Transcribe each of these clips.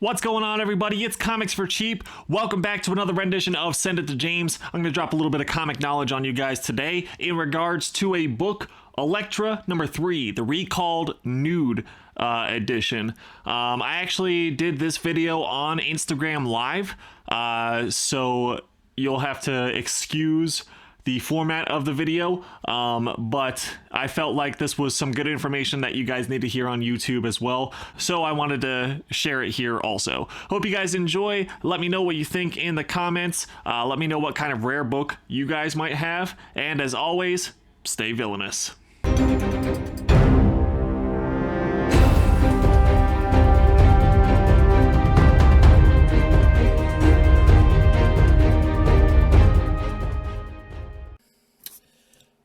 What's going on, everybody? It's Comics for Cheap. Welcome back to another rendition of Send It to James. I'm going to drop a little bit of comic knowledge on you guys today in regards to a book, Elektra #3, the Recalled Nude edition. I actually did this video on Instagram Live, so you'll have to excuse the format of the video, but I felt like this was some good information that you guys need to hear on YouTube as well, so I wanted to share it here also. Hope you guys enjoy. Let me know what you think in the comments. Let me know what kind of rare book you guys might have, and as always, stay villainous.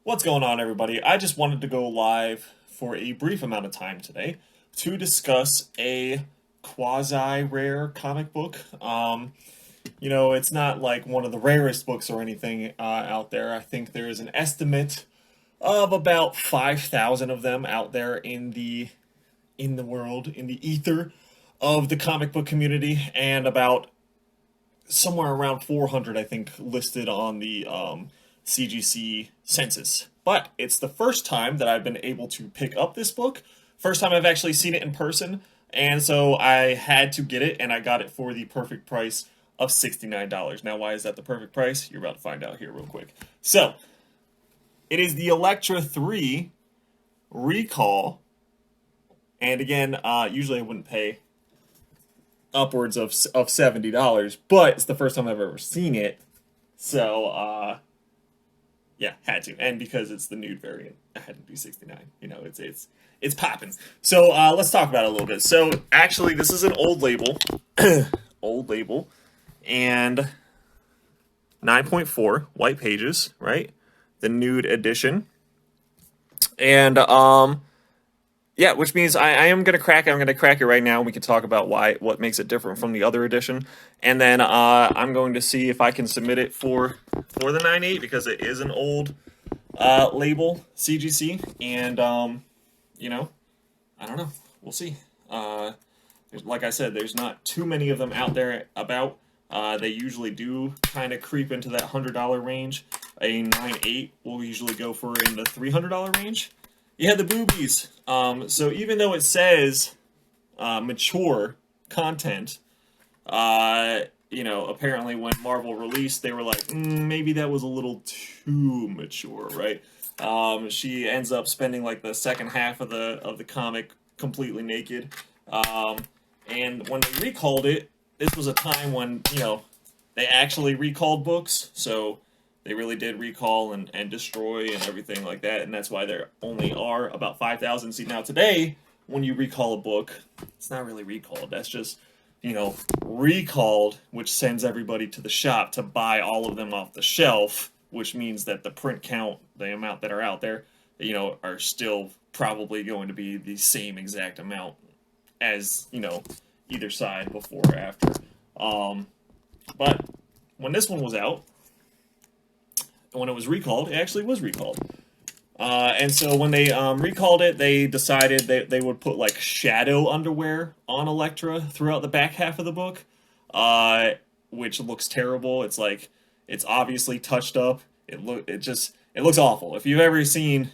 What's going on, everybody? I just wanted to go live for a brief amount of time today to discuss a quasi-rare comic book. You know, it's not like one of the rarest books or anything out there. I think there is an estimate of about 5,000 of them out there in the world, in the ether of the comic book community, and about somewhere around 400, I think, listed on the CGC census. But it's the first time that I've been able to pick up this book. First time I've actually seen it in person, and so I had to get it, and I got it for the perfect price of $69. Now, why is that the perfect price? You're about to find out here real quick. So, it is the Elektra 3 Recall, and again, usually I wouldn't pay upwards of $70, but it's the first time I've ever seen it, so, yeah, had to. And because it's the nude variant, I had to do 69. You know, it's popping. So, let's talk about it a little bit. So, actually, this is an old label. Old label. And 9.4 white pages, right? The nude edition. And, yeah, which means I am going to crack it. I'm going to crack it right now. We can talk about what makes it different from the other edition. And then I'm going to see if I can submit it for the 9.8 because it is an old label, CGC. And, you know, I don't know. We'll see. Like I said, there's not too many of them out there about. They usually do kind of creep into that $100 range. A 9.8 will usually go for in the $300 range. Yeah, the boobies. So even though it says mature content, you know, apparently when Marvel released, they were like, maybe that was a little too mature, right? She ends up spending like the second half of the comic completely naked. And when they recalled it, this was a time when, you know, they actually recalled books, so they really did recall and destroy and everything like that, and that's why there only are about 5,000. See, now today, when you recall a book, it's not really recalled. That's just, you know, recalled, which sends everybody to the shop to buy all of them off the shelf, which means that the print count, the amount that are out there, you know, are still probably going to be the same exact amount as, you know, either side before or after. But when this one was out, when it was recalled, it actually was recalled. And so when they recalled it, they decided they would put like shadow underwear on Elektra throughout the back half of the book, which looks terrible. It's like, it's obviously touched up. It looks awful. If you've ever seen,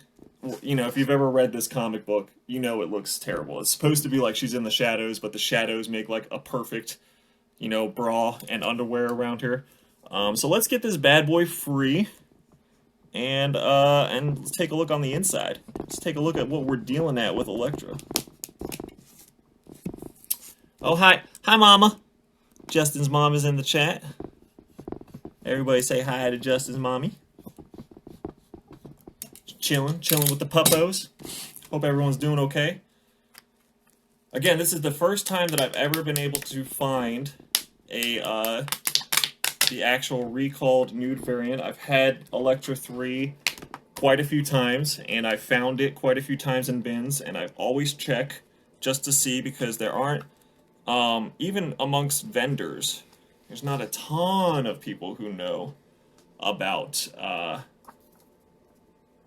you know, if you've ever read this comic book, you know it looks terrible. It's supposed to be like she's in the shadows, but the shadows make like a perfect, you know, bra and underwear around her. So let's get this bad boy free. And let's take a look on the inside. Let's take a look at what we're dealing at with Elektra. Oh, hi, Mama. Justin's mom is in the chat. Everybody say hi to Justin's mommy. Chilling with the puppos. Hope everyone's doing okay. Again, this is the first time that I've ever been able to find the actual recalled nude variant. I've had Elektra 3 quite a few times, and I found it quite a few times in bins, and I always check just to see, because there aren't, even amongst vendors, there's not a ton of people who know about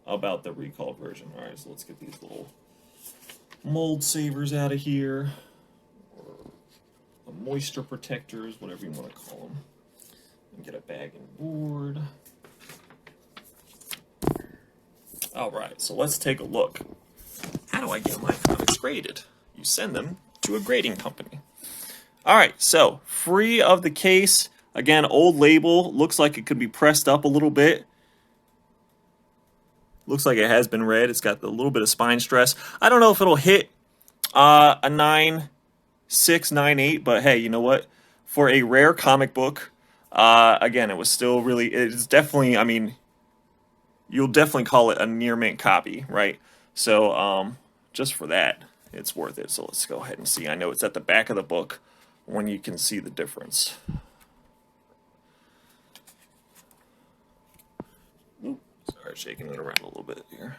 the recalled version. Alright, so let's get these little mold savers out of here. moisture protectors, whatever you want to call them. And get a bag and board. All right, so let's take a look. How do I get my comics graded? You send them to a grading company. All right, so free of the case. Again, old label. Looks like it could be pressed up a little bit. Looks like it has been read. It's got a little bit of spine stress. I don't know if it'll hit a 9.6, 9.8, but hey, you know what? For a rare comic book, again, it was still really, it's definitely, I mean, you'll definitely call it a near mint copy, right? So just for that, it's worth it. So let's go ahead and see. I know it's at the back of the book when you can see the difference. Sorry, shaking it around a little bit here.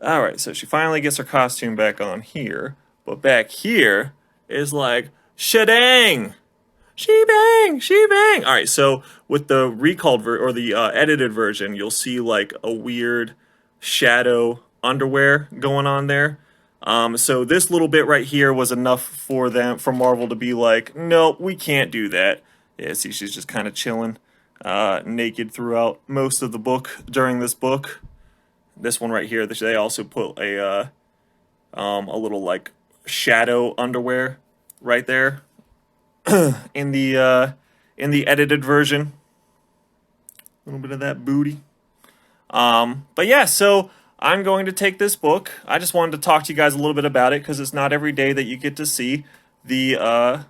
All right, so she finally gets her costume back on here, but back here is like, shadang! She bang! She bang! All right, so with the recalled or the edited version, you'll see like a weird shadow underwear going on there. So this little bit right here was enough for Marvel to be like, nope, we can't do that. Yeah, see, she's just kind of chilling, naked throughout most of the book during this book. This one right here, they also put a little like shadow underwear right there in the edited version. A little bit of that booty. But yeah, so I'm going to take this book. I just wanted to talk to you guys a little bit about it because it's not every day that you get to see the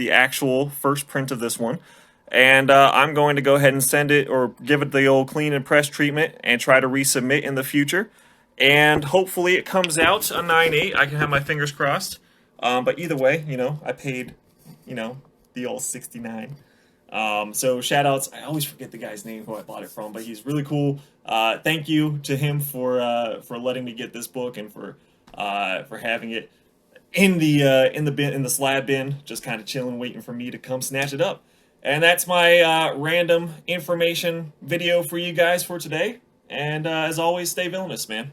actual first print of this one. And I'm going to go ahead and send it or give it the old clean and press treatment and try to resubmit in the future. And hopefully it comes out a 9.8. I can have my fingers crossed. But either way, you know, I paid, you know, the old $69. So shout outs. I always forget the guy's name who I bought it from, but he's really cool. Thank you to him for letting me get this book and for having it in the slab bin, just kind of chilling, waiting for me to come snatch it up. And that's my random information video for you guys for today. And as always, stay villainous, man.